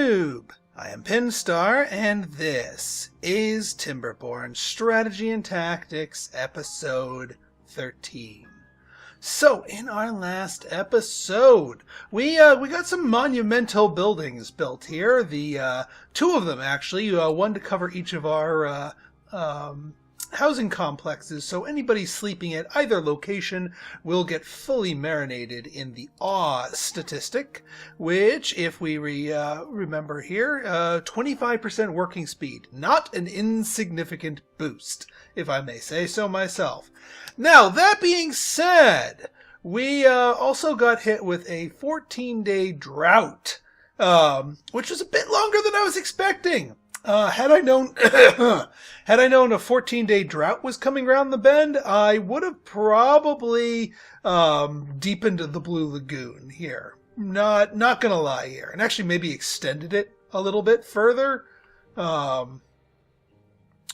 YouTube! I am Pinstar, and this is Timberborn Strategy and Tactics, Episode 13. So, in our last episode, we got some monumental buildings built here. Two of them, actually. One to cover each of our housing complexes, so anybody sleeping at either location will get fully marinated in the awe statistic, which, if we remember here, 25% working speed. Not an insignificant boost, if I may say so myself. Now, that being said, we also got hit with a 14-day drought, which was a bit longer than I was expecting. Had I known a 14-day drought was coming around the bend, I would have probably deepened the Blue Lagoon here. Not gonna lie here, and actually maybe extended it a little bit further, like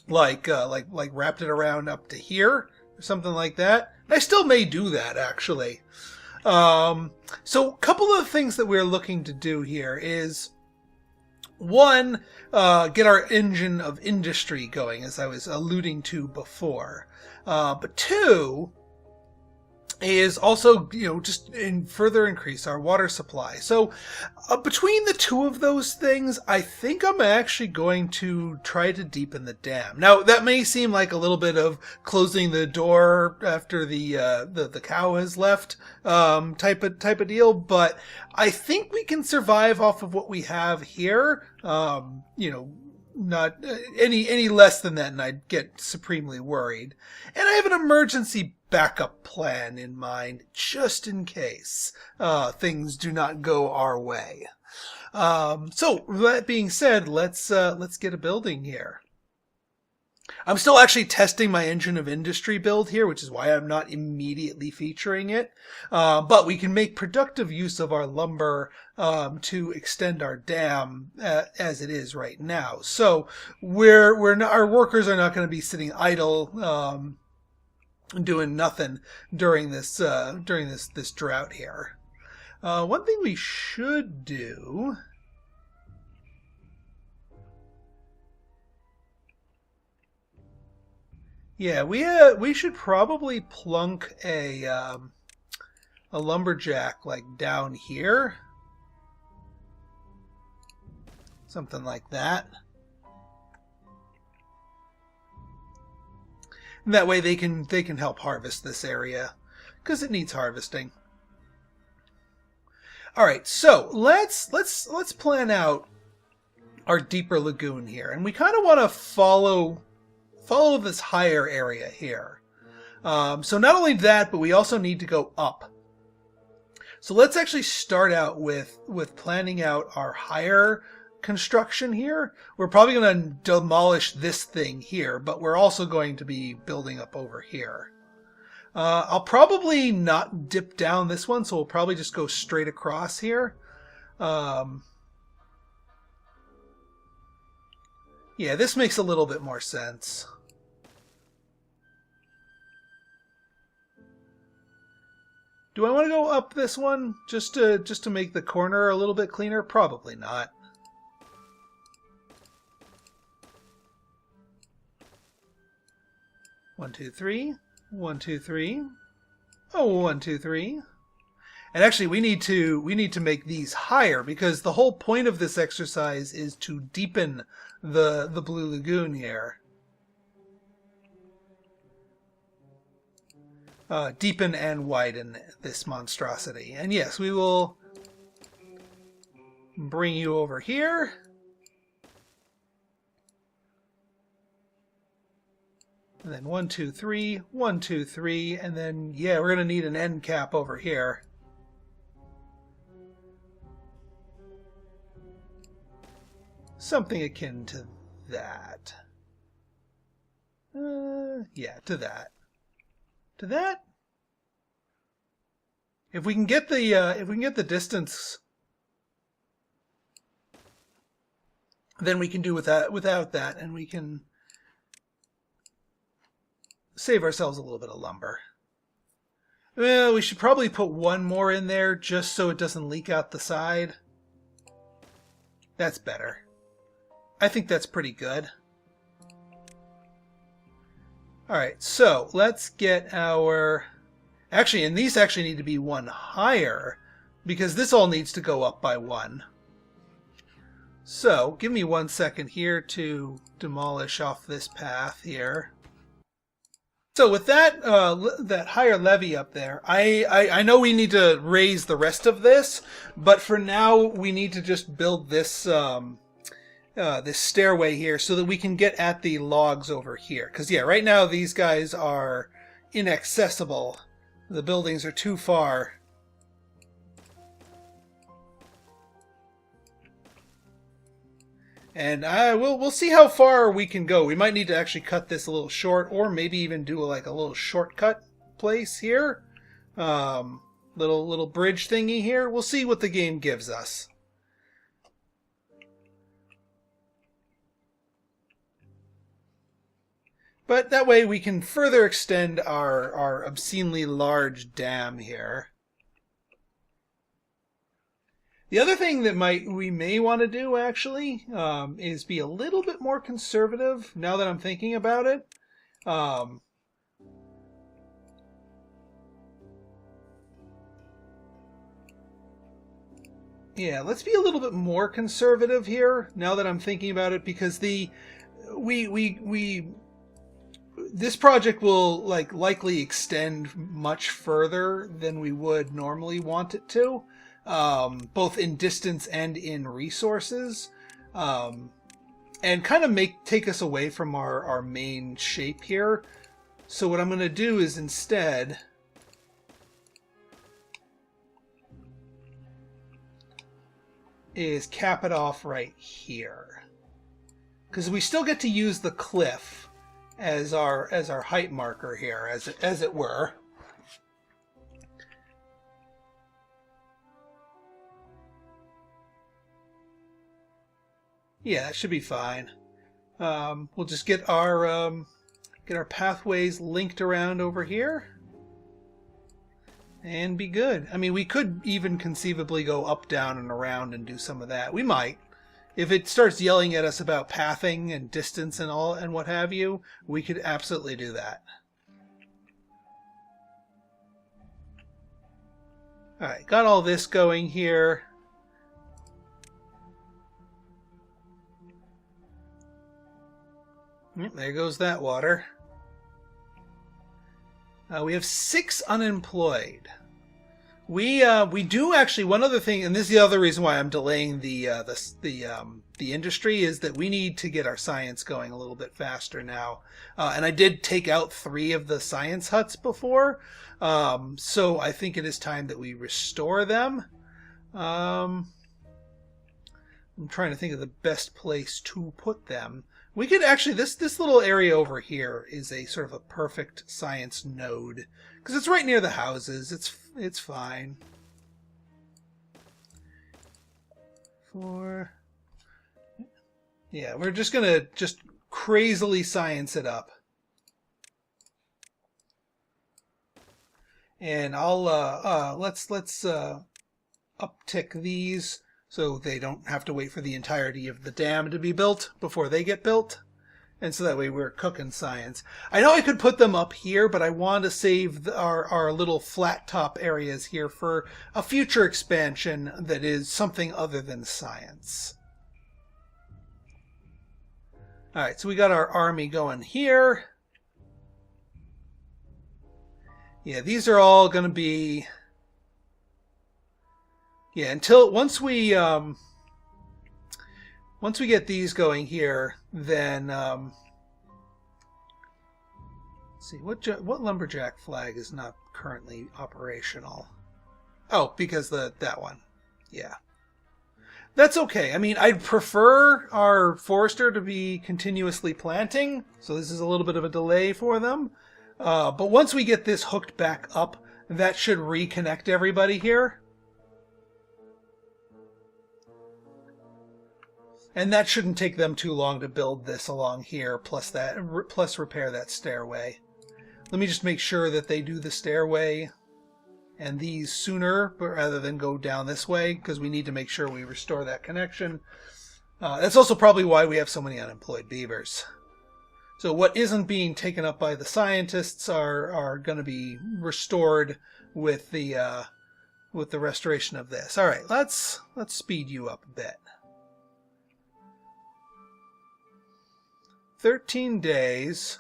wrapped it around up to here or something like that. I still may do that actually. So a couple of things that we're looking to do here is, one, get our engine of industry going, as I was alluding to before. But two is also, just further increase our water supply. So between the two of those things, I think I'm actually going to try to deepen the dam. Now, that may seem like a little bit of closing the door after the cow has left, type of deal, but I think we can survive off of what we have here. Not any less than that, and I'd get supremely worried. And I have an emergency backup plan in mind, just in case things do not go our way. So that being said, let's get a building here. I'm still actually testing my engine of industry build here, which is why I'm not immediately featuring it. But we can make productive use of our lumber to extend our dam as it is right now. So our workers are not going to be sitting idle, doing nothing during this drought here. One thing we should do. Yeah, we should probably plunk a lumberjack like down here, something like that. And that way they can help harvest this area because it needs harvesting. All right, so let's plan out our deeper lagoon here, and we kind of want to follow this higher area here. So not only that, but we also need to go up. So let's actually start out with planning out our higher construction here. We're probably going to demolish this thing here, but we're also going to be building up over here. I'll probably not dip down this one, so we'll probably just go straight across here. Yeah, this makes a little bit more sense. Do I want to go up this one just to make the corner a little bit cleaner? Probably not. One, two, three. 1, 2, 3. Oh, 1, 2, 3. And actually, we need to make these higher because the whole point of this exercise is to deepen the Blue Lagoon here. Deepen and widen this monstrosity. And yes, we will bring you over here. And then 1, 2, 3, 1, 2, 3, and then, yeah, we're going to need an end cap over here. Something akin to that. Yeah, to that. To that? If we can get the distance, then we can do without that, and we can save ourselves a little bit of lumber. Well, we should probably put one more in there just so it doesn't leak out the side. That's better. I think that's pretty good. Alright, so let's get our... Actually, and these actually need to be one higher, because this all needs to go up by one. So, give me 1 second here to demolish off this path here. So with that that higher levee up there, I know we need to raise the rest of this, but for now we need to just build this this stairway here so that we can get at the logs over here. Because yeah, right now these guys are inaccessible. The buildings are too far. And we'll see how far we can go. We might need to actually cut this a little short, or maybe even do like a little shortcut place here. Little bridge thingy here. We'll see what the game gives us. But that way we can further extend our obscenely large dam here. The other thing that we may want to do, actually, is be a little bit more conservative, now that I'm thinking about it. Yeah, let's be a little bit more conservative here, now that I'm thinking about it, because this project will likely extend much further than we would normally want it to. Both in distance and in resources, and kind of take us away from our main shape here. So what I'm going to do is instead cap it off right here, because we still get to use the cliff as our height marker here, as it were. Yeah, that should be fine. We'll just get our pathways linked around over here and be good. I mean, we could even conceivably go up, down, and around and do some of that. We might. If it starts yelling at us about pathing and distance and all and what have you, we could absolutely do that. Alright, got all this going here. There goes that water. We have 6 unemployed. We do actually, one other thing, and this is the other reason why I'm delaying the industry, is that we need to get our science going a little bit faster now. And I did take out 3 of the science huts before, so I think it is time that we restore them. I'm trying to think of the best place to put them. We could actually, this little area over here is a sort of a perfect science node, because it's right near the houses. It's fine. Yeah, we're just gonna crazily science it up, and I'll let's uptick these, so they don't have to wait for the entirety of the dam to be built before they get built. And so that way we're cooking science. I know I could put them up here, but I want to save our little flat top areas here for a future expansion that is something other than science. Alright, so we got our army going here. Yeah, these are all going to be... Yeah, once we get these going here, then let's see, what lumberjack flag is not currently operational? Oh, because that one. Yeah, that's okay. I mean, I'd prefer our forester to be continuously planting, so this is a little bit of a delay for them. But once we get this hooked back up, that should reconnect everybody here. And that shouldn't take them too long to build this along here, plus repair that stairway. Let me just make sure that they do the stairway and these sooner, but rather than go down this way, because we need to make sure we restore that connection. That's also probably why we have so many unemployed beavers. So what isn't being taken up by the scientists are going to be restored with the restoration of this. All right, let's speed you up a bit. 13 days.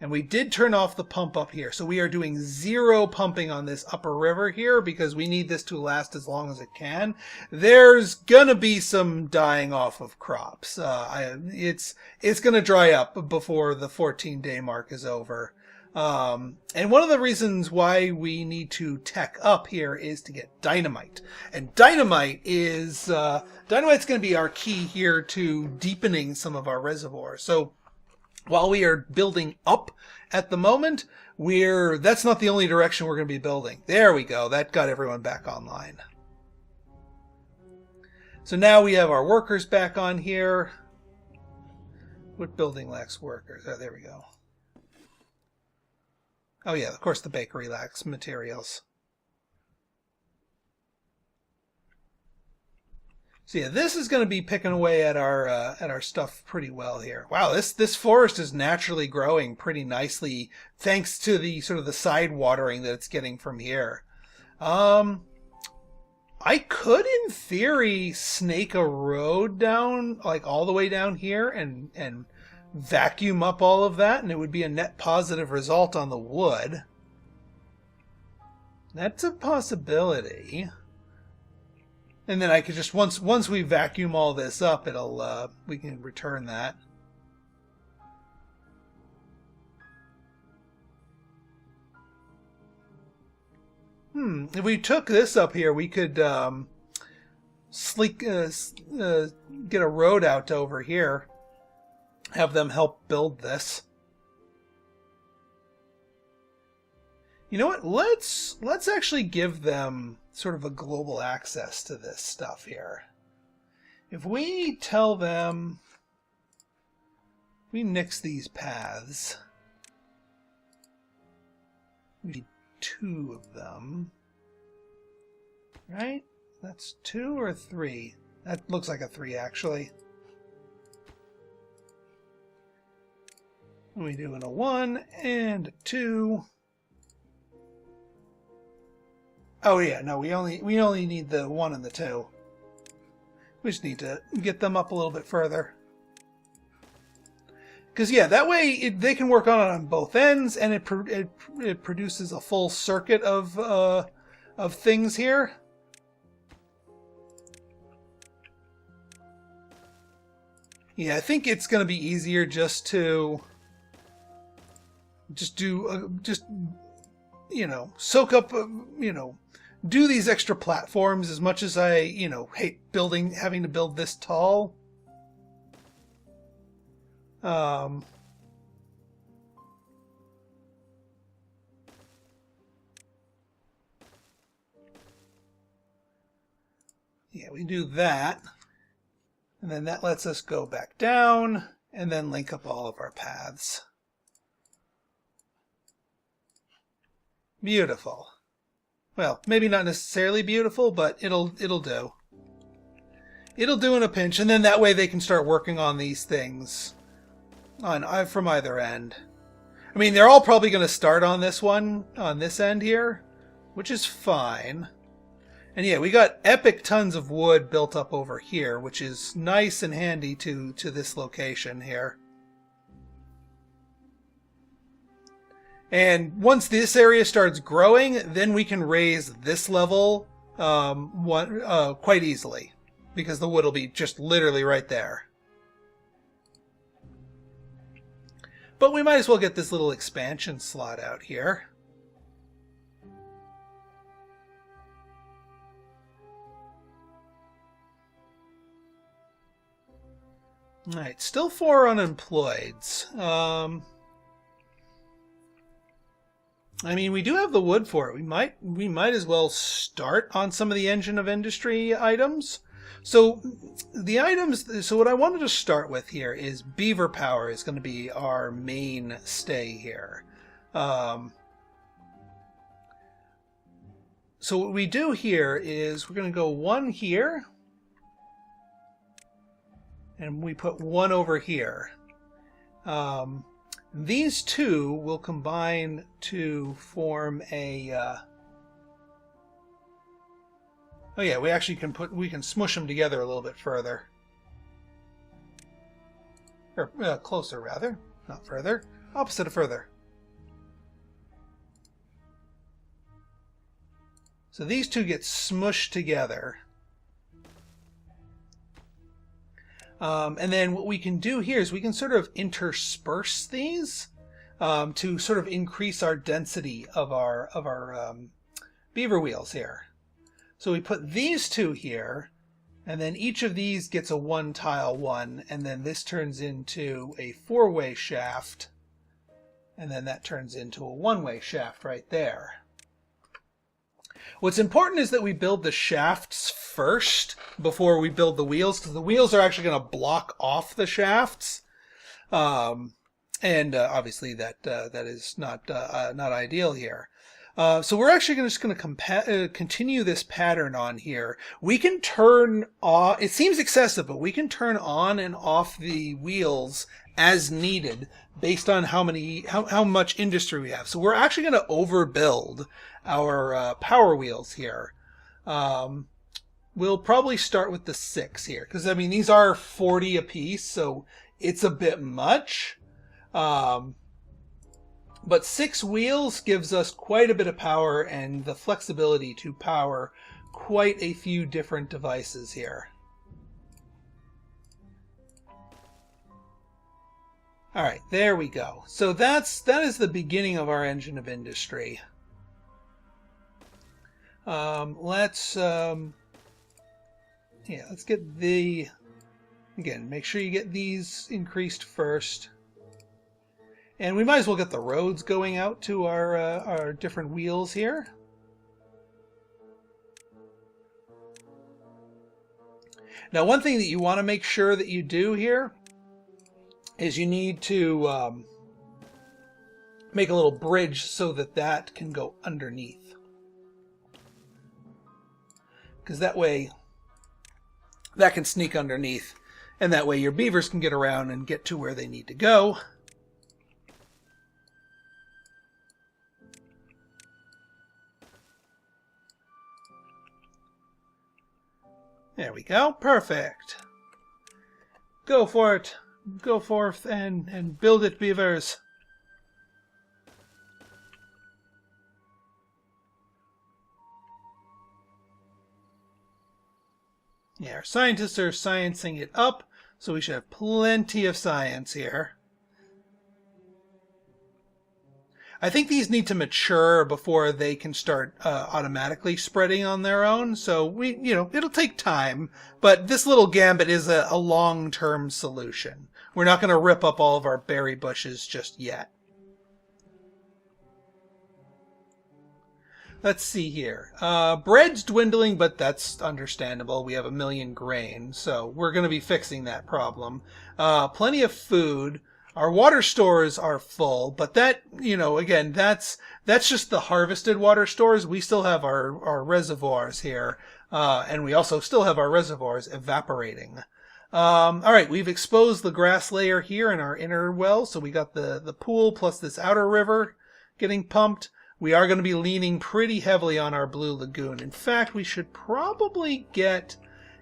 And we did turn off the pump up here. So we are doing 0 pumping on this upper river here because we need this to last as long as it can. There's going to be some dying off of crops. It's going to dry up before the 14-day mark is over. And one of the reasons why we need to tech up here is to get dynamite. And dynamite's going to be our key here to deepening some of our reservoirs. So while we are building up at the moment, that's not the only direction we're going to be building. There we go. That got everyone back online. So now we have our workers back on here. What building lacks workers? Oh, there we go. Oh yeah, of course the bakery lacks materials. So yeah, this is going to be picking away at our stuff pretty well here. Wow, this forest is naturally growing pretty nicely thanks to the sort of the side watering that it's getting from here. I could, in theory, snake a road down, like all the way down here and vacuum up all of that, and it would be a net positive result on the wood. That's a possibility. And then I could just, once we vacuum all this up, we can return that. If we took this up here, we could get a road out over here. Have them help build this. You know what? Let's actually give them sort of a global access to this stuff here. If we tell them, we nix these paths. We need 2 of them. Right? That's 2 or 3? That looks like a 3 actually. We do a 1 and a 2. Oh yeah, no, we only need the 1 and the 2. We just need to get them up a little bit further. Because yeah, that way they can work on it on both ends, and it produces a full circuit of things here. Yeah, I think it's going to be easier just to soak up, do these extra platforms as much as I, hate having to build this tall. Yeah, we do that. And then that lets us go back down and then link up all of our paths. Beautiful. Well, maybe not necessarily beautiful, but it'll do. It'll do in a pinch, and then that way they can start working on these things from either end. I mean, they're all probably going to start on this end here, which is fine. And yeah, we got epic tons of wood built up over here, which is nice and handy to this location here. And once this area starts growing, then we can raise this level quite easily, because the wood will be just literally right there. But we might as well get this little expansion slot out here. Alright, still 4 unemployeds. I mean, we do have the wood for it. We might as well start on some of the engine of industry items. So what I wanted to start with here is beaver power is going to be our mainstay here. So what we do here is we're going to go 1 here. and we put one over here. These two will combine to form a... oh yeah, we can smush them together a little bit further. Or closer, rather. Not further. Opposite of further. So these two get smushed together. And then what we can do here is we can sort of intersperse these to sort of increase our density of our beaver wheels here. So we put these two here, and then each of these gets a one tile one, and then this turns into a four-way shaft, and then that turns into a one-way shaft right there. What's important is that we build the shafts first before we build the wheels, because the wheels are actually going to block off the shafts, and obviously that is not ideal here. So we're actually just going to continue this pattern on here. We can turn off, it seems excessive, but we can turn on and off the wheels as needed based on how much industry we have. So we're actually going to overbuild our power wheels here. We'll probably start with the 6 here, because I mean these are 40 a piece, so it's a bit much. But 6 wheels gives us quite a bit of power and the flexibility to power quite a few different devices here. All right, there we go. So that is the beginning of our engine of industry. Let's get again, make sure you get these increased first. And we might as well get the roads going out to our different wheels here. Now, one thing that you want to make sure that you do here is you need to make a little bridge so that can go underneath. Because that way, that can sneak underneath, and that way your beavers can get around and get to where they need to go. There we go. Perfect. Go for it. Go forth and build it, beavers. Yeah, our scientists are sciencing it up, so we should have plenty of science here. I think these need to mature before they can start automatically spreading on their own. So it'll take time, but this little gambit is a long-term solution. We're not going to rip up all of our berry bushes just yet. Let's see here. Bread's dwindling, but that's understandable. We have 1 million grain, so we're going to be fixing that problem. Plenty of food. Our water stores are full, but that, again, that's just the harvested water stores. We still have our reservoirs here, and we also still have our reservoirs evaporating. All right, we've exposed the grass layer here in our inner well, so we got the pool plus this outer river getting pumped. We are going to be leaning pretty heavily on our blue lagoon. In fact, we should probably get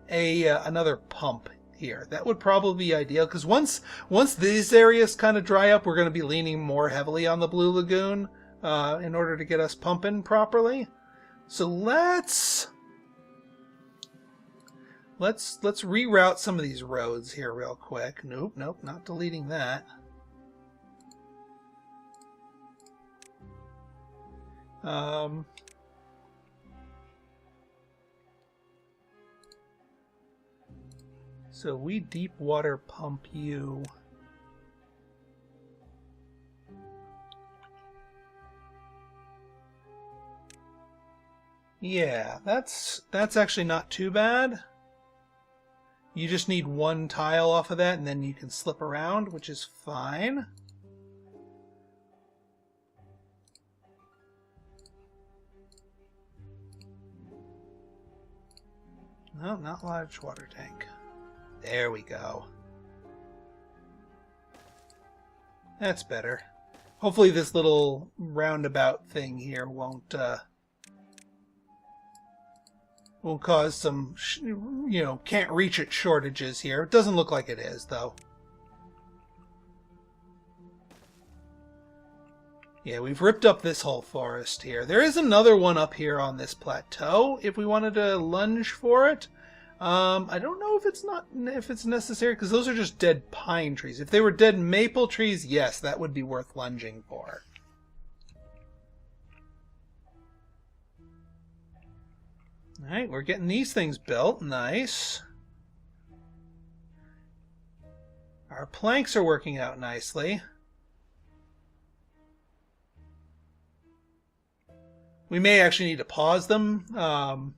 another pump here. That would probably be ideal, because once these areas kind of dry up, we're going to be leaning more heavily on the blue lagoon in order to get us pumping properly. So let's reroute some of these roads here real quick. Nope, not deleting that. So we deep water pump you. Yeah, that's actually not too bad. You just need one tile off of that, and then you can slip around, which is fine. No, not large water tank. There we go. That's better. Hopefully this little roundabout thing here won't cause some, can't reach it shortages here. It doesn't look like it is, though. Yeah, we've ripped up this whole forest here. There is another one up here on this plateau if we wanted to lunge for it. I don't know if it's necessary, because those are just dead pine trees. If they were dead maple trees, yes, that would be worth lunging for. Alright, we're getting these things built. Nice. Our planks are working out nicely. We may actually need to pause them.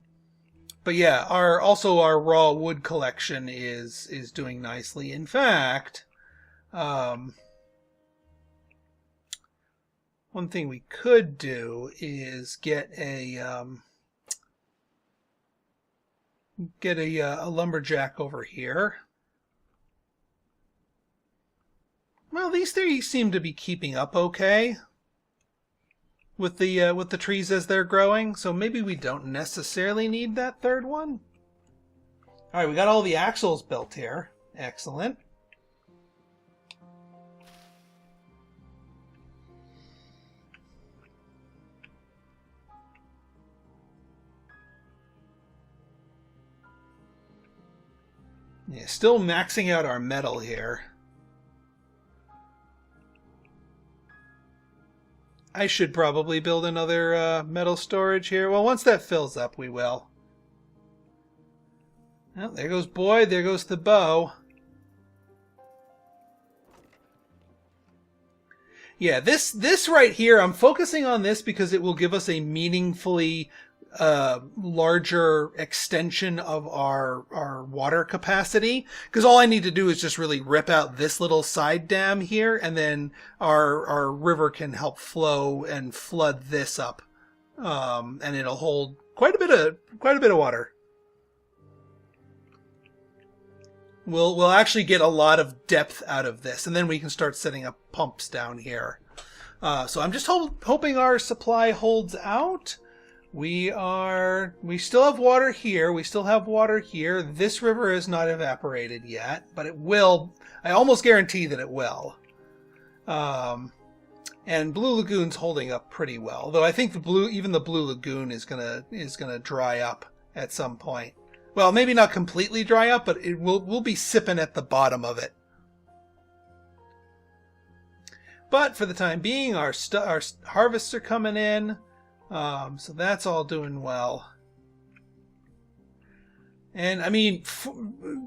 But yeah, our raw wood collection is doing nicely. In fact, one thing we could do is get a lumberjack over here. Well, these three seem to be keeping up okay with the trees as they're growing, so maybe we don't necessarily need that third one. All right, we got all the axles built here. Excellent. Yeah, still maxing out our metal here. I should probably build another metal storage here. Well, once that fills up, we will. Well, there goes Boyd. There goes the bow. Yeah, this right here, I'm focusing on this because it will give us a meaningfully larger extension of our water capacity, because all I need to do is just really rip out this little side dam here, and then our river can help flow and flood this up, and it'll hold quite a bit of water. We'll actually get a lot of depth out of this, and then we can start setting up pumps down here. So I'm just hoping our supply holds out. We still have water here. We still have water here. This river is not evaporated yet, but it will. I almost guarantee that it will. And Blue Lagoon's holding up pretty well, though I think even the Blue Lagoon is gonna dry up at some point. Well, maybe not completely dry up, but we'll be sipping at the bottom of it. But for the time being, our harvests are coming in. So that's all doing well. And I mean,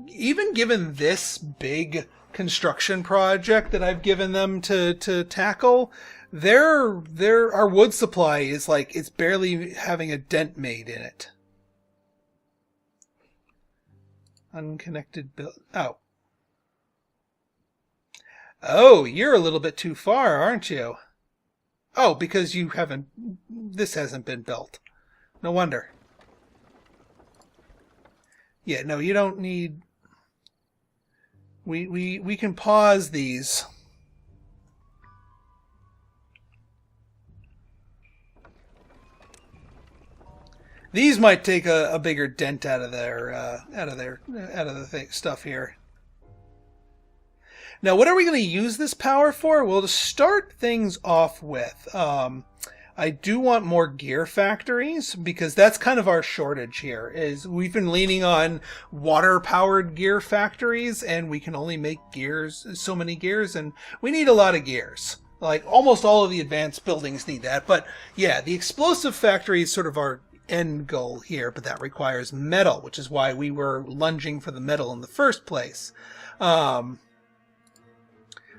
even given this big construction project that I've given them to tackle, our wood supply is like, it's barely having a dent made in it. Unconnected build. Oh, you're a little bit too far, aren't you? Oh, because this hasn't been built. No wonder. Yeah, no, you don't need... We can pause these. These might take a bigger dent out of the stuff here. Now, what are we going to use this power for? Well, to start things off with, I do want more gear factories, because that's kind of our shortage here. Is we've been leaning on water-powered gear factories, and we can only make so many gears, and we need a lot of gears. Like, almost all of the advanced buildings need that. But yeah, the explosive factory is sort of our end goal here, but that requires metal, which is why we were lunging for the metal in the first place.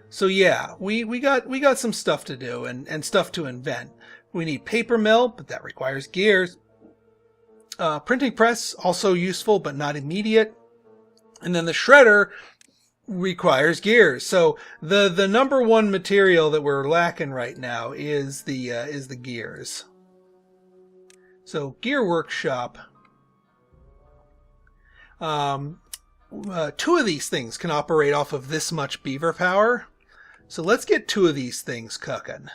So yeah, we got some stuff to do and stuff to invent. We need paper mill, but that requires gears. Printing press, also useful, but not immediate. And then the shredder requires gears. So the number one material that we're lacking right now is the gears. So Gear Workshop. Two of these things can operate off of this much beaver power. So let's get 2 of these things cooking.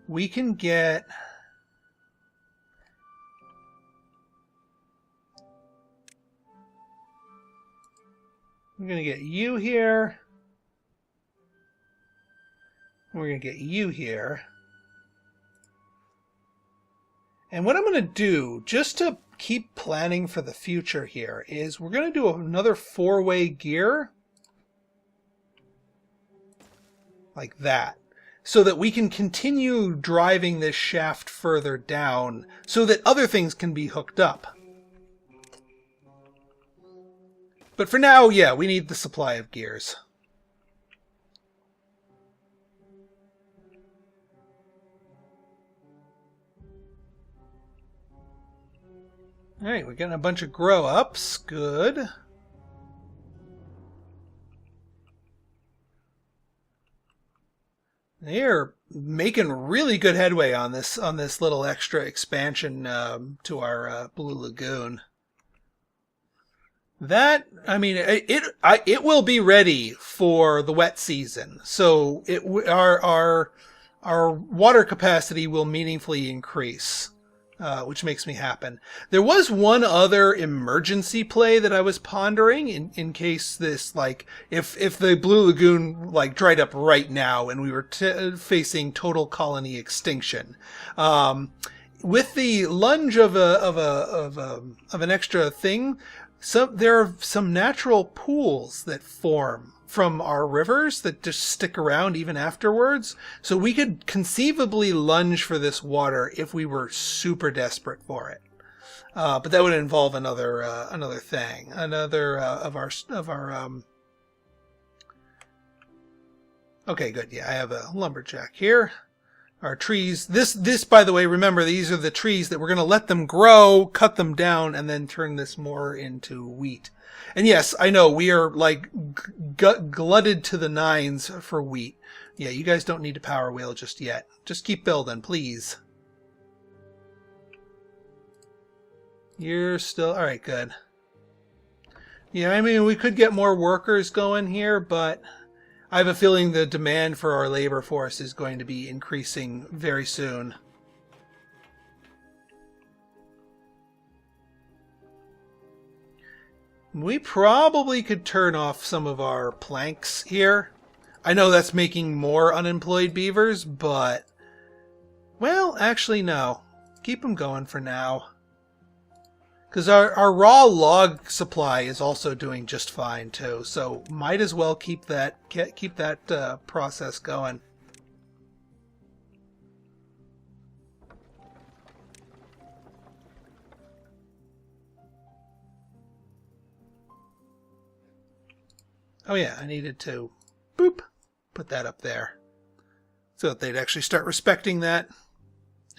We can get... I'm going to get you here. We're going to get you here. And what I'm going to do, just to keep planning for the future here, is we're going to do another 4-way gear. Like that. So that we can continue driving this shaft further down, so that other things can be hooked up. But for now, yeah, we need the supply of gears. Alright, we're getting a bunch of grow-ups. Good. They're making really good headway on this little extra expansion to our Blue Lagoon. That, I mean, it will be ready for the wet season. So our water capacity will meaningfully increase, which makes me happy. There was one other emergency play that I was pondering in case this, like, if the Blue Lagoon like dried up right now and we were facing total colony extinction. With the lunge of an extra thing. There are some natural pools that form from our rivers that just stick around even afterwards. So we could conceivably lunge for this water if we were super desperate for it. But that would involve another thing, of our. Okay, good. Yeah, I have a lumberjack here. Our trees. This, by the way, remember, these are the trees that we're going to let them grow, cut them down, and then turn this more into wheat. And yes, I know, we are, like, glutted to the nines for wheat. Yeah, you guys don't need a power wheel just yet. Just keep building, please. You're still... Alright, good. Yeah, I mean, we could get more workers going here, but... I have a feeling the demand for our labor force is going to be increasing very soon. We probably could turn off some of our planks here. I know that's making more unemployed beavers, but... Well, actually, no. Keep them going for now. Because our raw log supply is also doing just fine too, so might as well keep that process going. Oh yeah, I needed to put that up there so that they'd actually start respecting that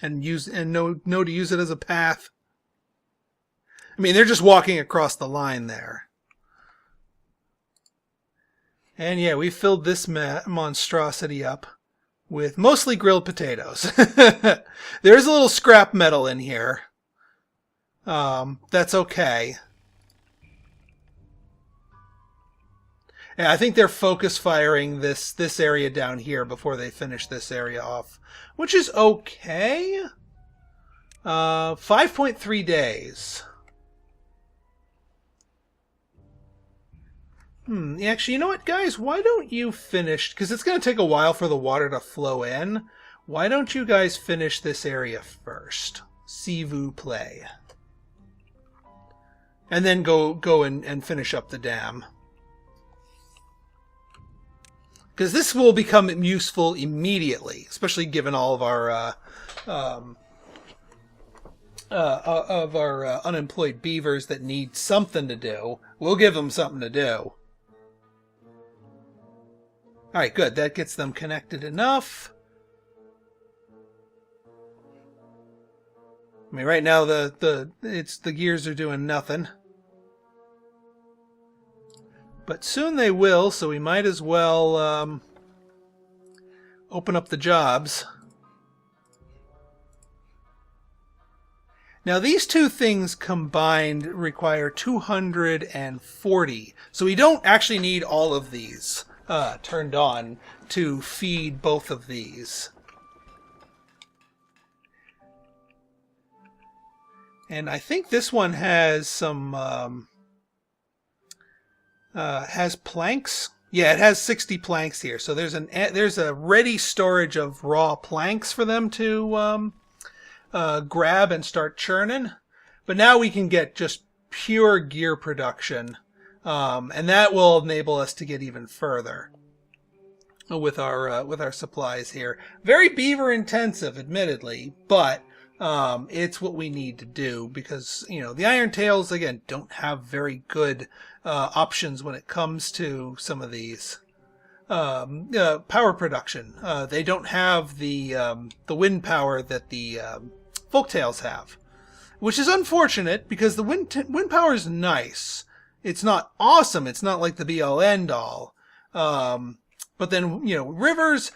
and know to use it as a path. I mean, they're just walking across the line there. And yeah, we filled this monstrosity up with mostly grilled potatoes. There's a little scrap metal in here. That's okay. Yeah, I think they're focus firing this area down here before they finish this area off, which is okay. 5.3 days. Actually, you know what, guys? Why don't you finish... Because it's going to take a while for the water to flow in. Why don't you guys finish this area first? S'il vous plaît. And then go and finish up the dam. Because this will become useful immediately. Especially given all of our unemployed beavers that need something to do. We'll give them something to do. Alright, good. That gets them connected enough. I mean, right now the gears are doing nothing. But soon they will, so we might as well open up the jobs. Now these two things combined require 240. So we don't actually need all of these. turned on to feed both of these. And I think this one has some has planks. Yeah, it has 60 planks here. So there's a ready storage of raw planks for them to grab and start churning. But now we can get just pure gear production, and that will enable us to get even further with our supplies here. Very beaver intensive, admittedly, but it's what we need to do because, you know, the Irontails, again, don't have very good options when it comes to some of these power production. They don't have the wind power that the Folktails have, which is unfortunate because the wind power is nice. It's not awesome. It's not like the be-all end-all. But then, you know, rivers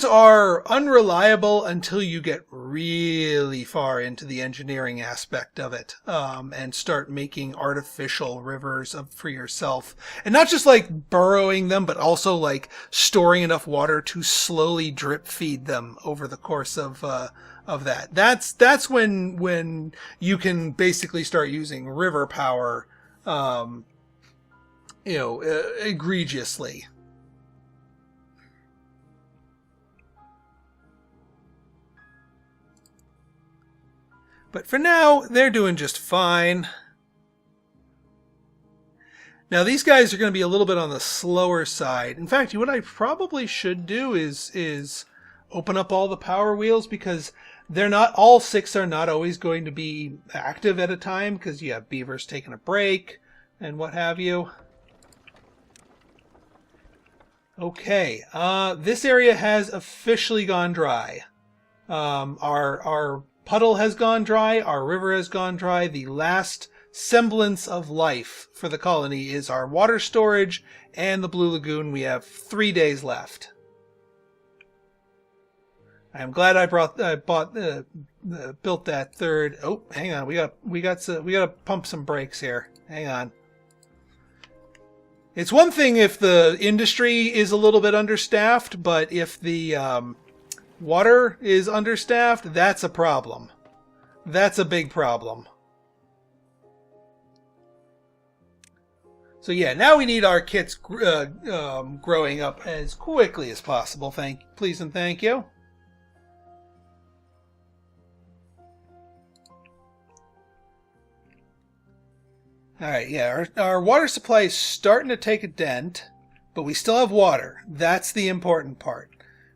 are unreliable until you get really far into the engineering aspect of it, and start making artificial rivers for yourself. And not just like burrowing them, but also like storing enough water to slowly drip feed them over the course of that. That's when you can basically start using river power, egregiously. But for now, they're doing just fine. Now, these guys are going to be a little bit on the slower side. In fact, what I probably should do is open up all the power wheels, because all 6 are not always going to be active at a time, because you have beavers taking a break and what have you. Okay, this area has officially gone dry. Our puddle has gone dry, our river has gone dry. The last semblance of life for the colony is our water storage and the Blue Lagoon. We have 3 days left. I'm glad I built that third. Oh, hang on, we got to pump some brakes here. Hang on. It's one thing if the industry is a little bit understaffed, but if the water is understaffed, that's a problem. That's a big problem. So yeah, now we need our kits growing up as quickly as possible. Please and thank you. Alright, yeah, our water supply is starting to take a dent, but we still have water. That's the important part.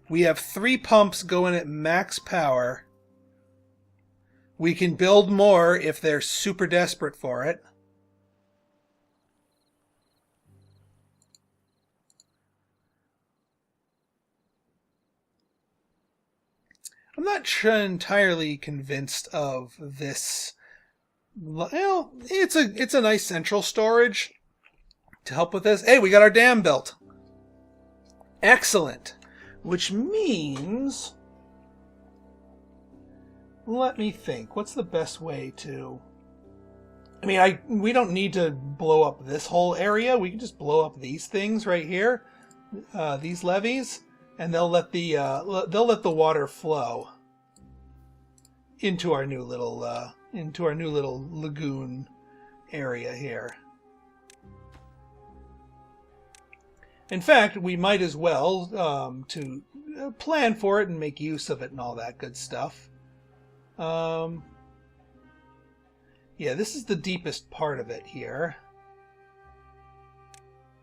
We have 3 pumps going at max power. We can build more if they're super desperate for it. I'm not entirely convinced of this. Well, it's a nice central storage to help with this. Hey, we got our dam built. Excellent. Which means, let me think. What's the best way to? I mean, we don't need to blow up this whole area. We can just blow up these things right here, these levees, and they'll let the water flow into our new little lagoon area here. In fact, we might as well to plan for it and make use of it and all that good stuff. Yeah, this is the deepest part of it here.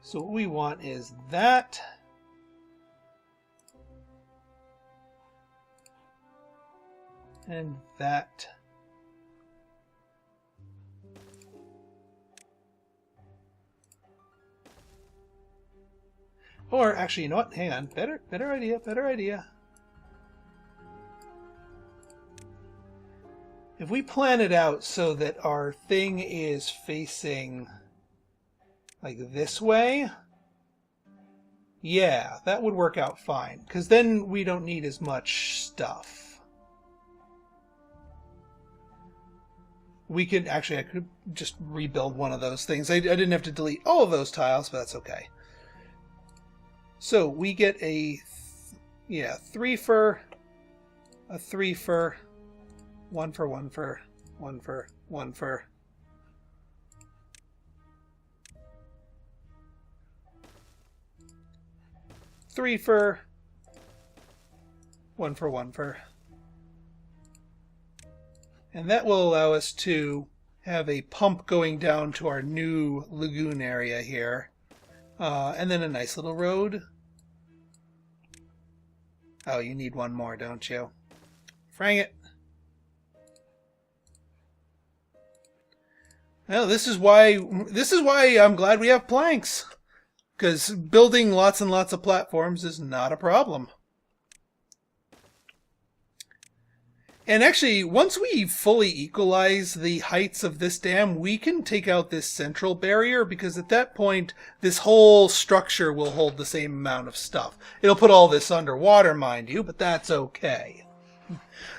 So what we want is that. And that. Or actually, you know what? Hang on. Better idea. If we plan it out so that our thing is facing like this way, yeah, that would work out fine. Because then we don't need as much stuff. We could, actually, I could just rebuild one of those things. I didn't have to delete all of those tiles, but that's okay. So we get a 3 fur, a 3 fur, 1 fur, 1 fur, 1 fur, 1 fur. Three fur, 1 fur, 1 fur. And that will allow us to have a pump going down to our new lagoon area here. And then a nice little road. Oh, you need one more, don't you? Frang it. Well, this is why I'm glad we have planks. Because building lots and lots of platforms is not a problem. And actually, once we fully equalize the heights of this dam, we can take out this central barrier, because at that point, this whole structure will hold the same amount of stuff. It'll put all this underwater, mind you, but that's okay.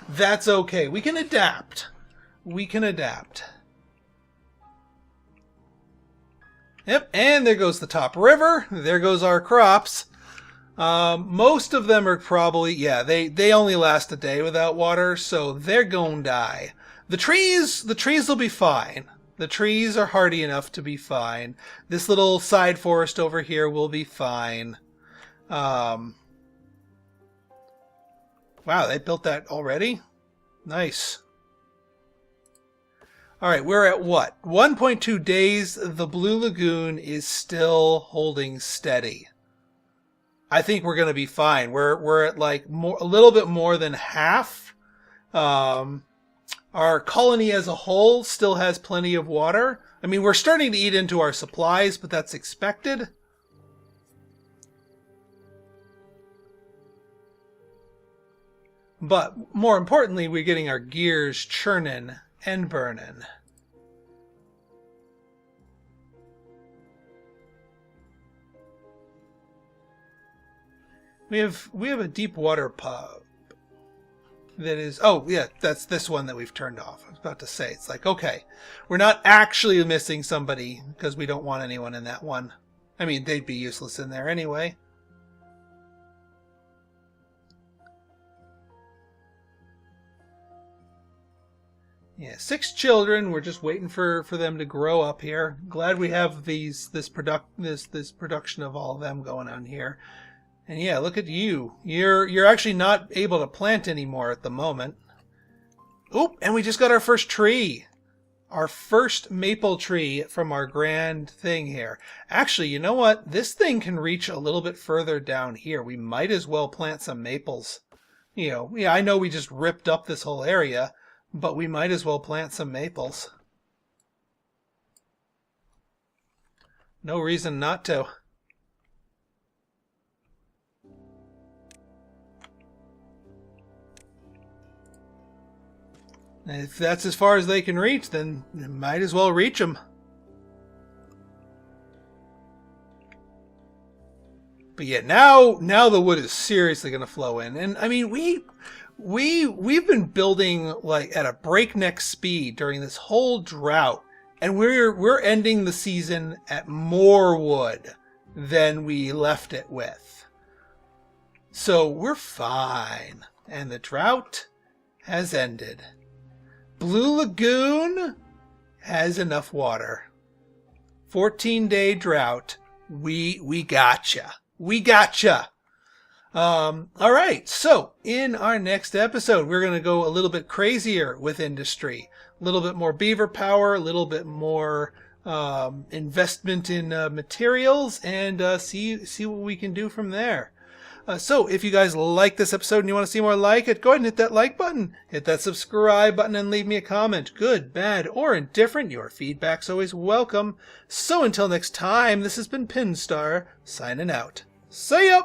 That's okay. We can adapt. We can adapt. Yep, and there goes the top river. There goes our crops. Most of them are probably, they only last a day without water, so they're gonna die. The trees will be fine. The trees are hardy enough to be fine. This little side forest over here will be fine. Wow, they built that already? Nice. Alright, we're at what? 1.2 days. The Blue Lagoon is still holding steady. I think we're going to be fine. We're at like a little bit more than half. Our colony as a whole still has plenty of water. I mean, we're starting to eat into our supplies, but that's expected. But more importantly, we're getting our gears churning and burning. We have a deep water pub that is, oh yeah, that's this one that we've turned off. I was about to say, it's like, okay, we're not actually missing somebody because we don't want anyone in that one. I mean, they'd be useless in there anyway. Yeah, 6 children. We're just waiting for them to grow up here. Glad we have this production of all of them going on here. And yeah, look at you. You're actually not able to plant anymore at the moment. Oop, and we just got our first tree. Our first maple tree from our grand thing here. Actually, you know what? This thing can reach a little bit further down here. We might as well plant some maples. You know, yeah, I know we just ripped up this whole area, but we might as well plant some maples. No reason not to. If that's as far as they can reach, then you might as well reach them. But yeah, now the wood is seriously going to flow in. And I mean, we've been building like at a breakneck speed during this whole drought, and we're ending the season at more wood than we left it with. So we're fine, and the drought has ended. Blue Lagoon has enough water. 14-day drought. We gotcha. We gotcha. All right. So in our next episode, we're going to go a little bit crazier with industry, a little bit more beaver power, a little bit more investment in materials, and see what we can do from there. So if you guys like this episode and you want to see more like it, go ahead and hit that like button, hit that subscribe button, and leave me a comment. Good, bad, or indifferent. Your feedback's always welcome. So until next time, this has been Pinstar, signing out. See ya!